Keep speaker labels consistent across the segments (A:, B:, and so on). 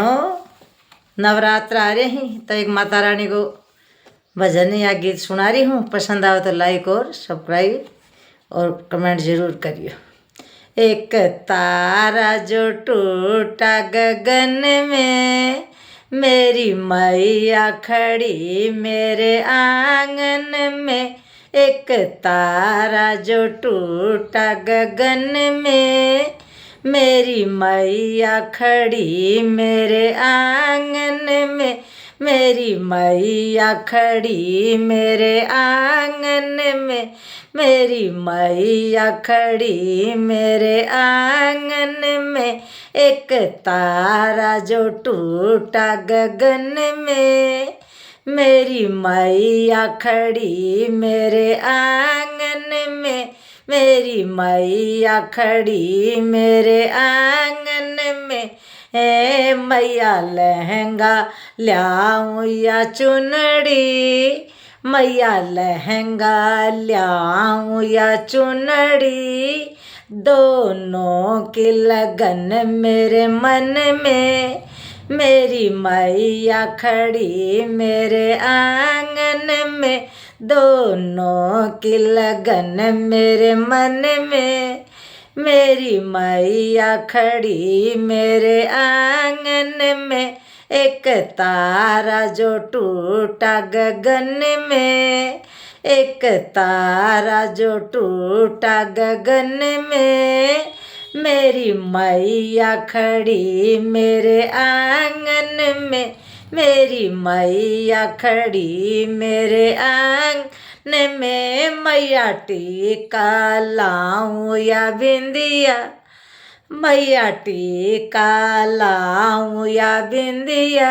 A: ओ, नवरात्र आ रहे हैं तो एक माता रानी को भजन या गीत सुना रही हूँ। पसंद आओ तो लाइक और सब्सक्राइब और कमेंट जरूर करियो। एक तारा जो टूटा गगन में, मेरी मैया खड़ी मेरे आंगन में। एक तारा जो टूटा गगन में, मेरी मैया खड़ी मेरे आंगन में। मेरी मैया खड़ी मेरे आंगन में। मेरी मैया खड़ी मेरे आंगन में। एक तारा जो टूटा गगन में, मेरी मैया खड़ी मेरे आंगन में। मेरी मैया खड़ी मेरे आंगन में। ए मैया लहंगा ल्याऊं या चुनड़ी, मैया लहंगा ल्याऊं या चुनड़ी, दोनों की लगन मेरे मन में। मेरी मैया खड़ी मेरे आंगन में, दोनों की लगन मेरे मन में। मेरी मैया खड़ी मेरे आंगन में। एक तारा जो टूटा गगन में, एक तारा जो टूटा गगन में, मेरी मैया खड़ी मेरे आंगन में। मेरी मैया खड़ी मेरे आंगन में। मैया टीका लाऊं या बिंदिया, मैया टीका लाऊं या बिंदिया,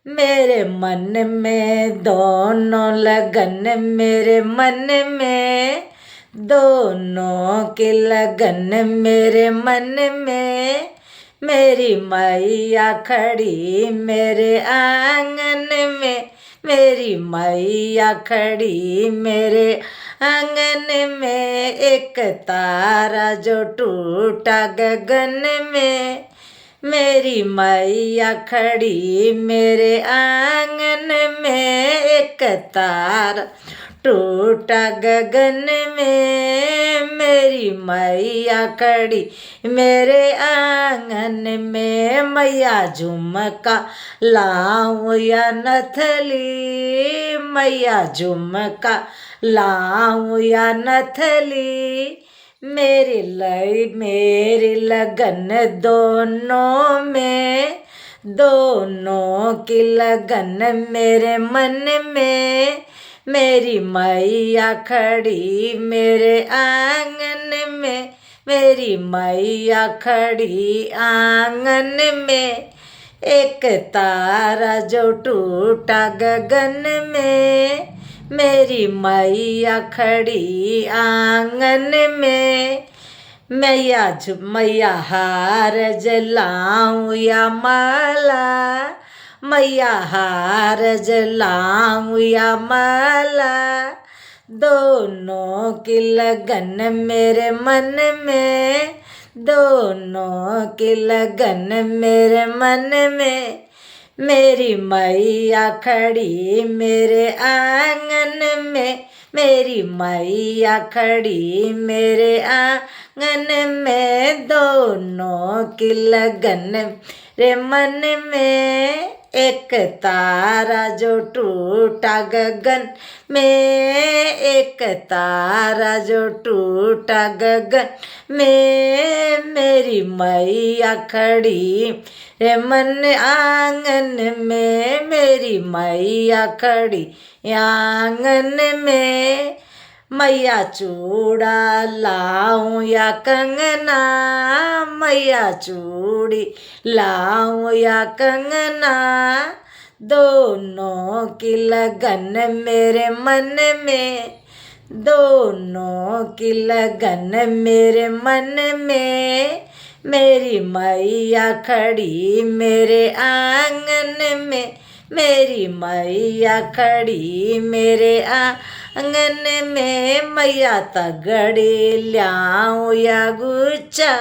A: मेरे मन में दोनों लगन मेरे मन में। दोनों की लगन मेरे मन में। मेरी मैया खड़ी मेरे आंगन में। मेरी मैया खड़ी मेरे आंगन में। एक तारा जो टूटा गगन में, मेरी मैया खड़ी मेरे आंगन में। एक तारा टूटा गगन में, मेरी मैया खड़ी मेरे आंगन में। मैया झुमका लाऊं या नथली, मैया झुमका लाऊं या नथली, मेरी लगन दोनों में। दोनों की लगन मेरे मन में। मेरी मैया खड़ी मेरे आंगन में। मेरी मैया खड़ी आंगन में। एक तारा जो टूटा गगन में, मेरी मैया खड़ी आंगन में। मैया हार जलाऊं या माला, मैया हार जलाऊं या माला, दोनों की लगन मेरे मन में। दोनों की लगन मेरे मन में। मेरी मैया खड़ी मेरे आंगन में। मेरी मैया खड़ी मेरे आंगन में। दोनों की लगन मेरे मन में। एक तारा जो टूटा गगन में, एक तारा जो टूटा गगन में, मेरी मैया खड़ी रे मन आंगन में। मेरी मैया खड़ी आंगन में। मैया चूड़ा लाऊं या कंगना, मैया चूड़ी लाऊं या कंगना, दोनों की लगन मेरे मन में। दोनों की लगन मेरे मन में। मेरी मैया खड़ी मेरे आंगन में। मेरी मैया खड़ी मेरे आंगन में। मैया तगड़ी ल्याऊं या गुच्छा,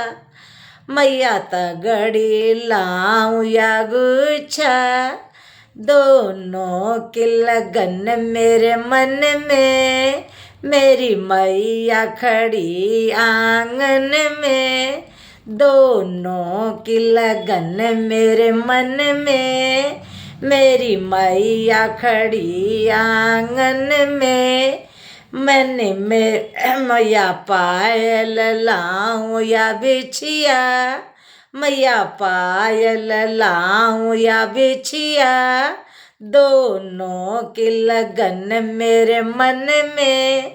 A: मैया तगड़ी लाऊं या गुच्छा, दोनों की लगन मेरे मन में, मेरी मैया खड़ी आंगन में, दोनों की लगन मेरे मन में, मेरी मैया खड़ी आंगन में। मैंने मैया पायल लाऊं या बिछिया, मैया पायल लाऊं या बिछिया, दोनों की लगन मेरे मन में,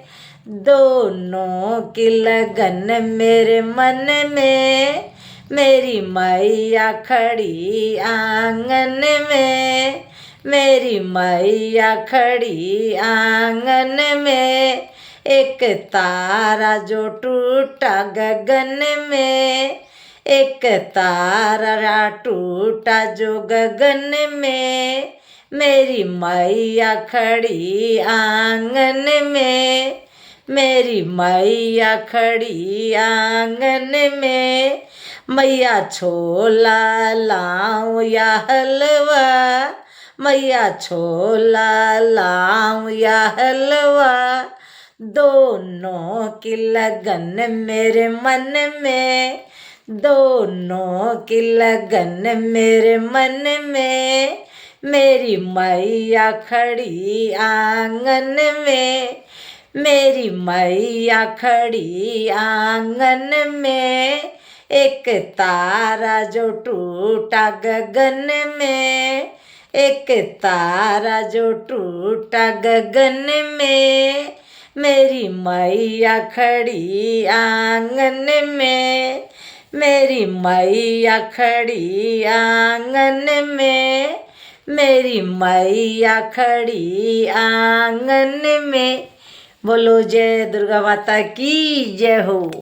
A: दोनों की लगन मेरे मन में, मेरी मैया खड़ी आंगन में, मेरी मैया खड़ी आंगन में। एक तारा जो टूटा गगन में, एक तारा टूटा जो गगन में, मेरी मैया खड़ी आंगन में, मेरी मैया खड़ी आंगन में। मैया छोला लाऊं या हलवा, मैया छोला लाऊं या हलवा, दोनों की लगन मेरे मन में, दोनों की लगन मेरे मन में, मेरी मैया खड़ी आंगन में, मेरी मैया खड़ी आंगन में। एक तारा जो टूटा गगन में, एक तारा जो टूटा गगन में, मेरी मैया खड़ी आंगन में, मेरी मैया खड़ी आंगन में, मेरी मैया खड़ी आंगन में। बोलो जय दुर्गा माता की जय हो।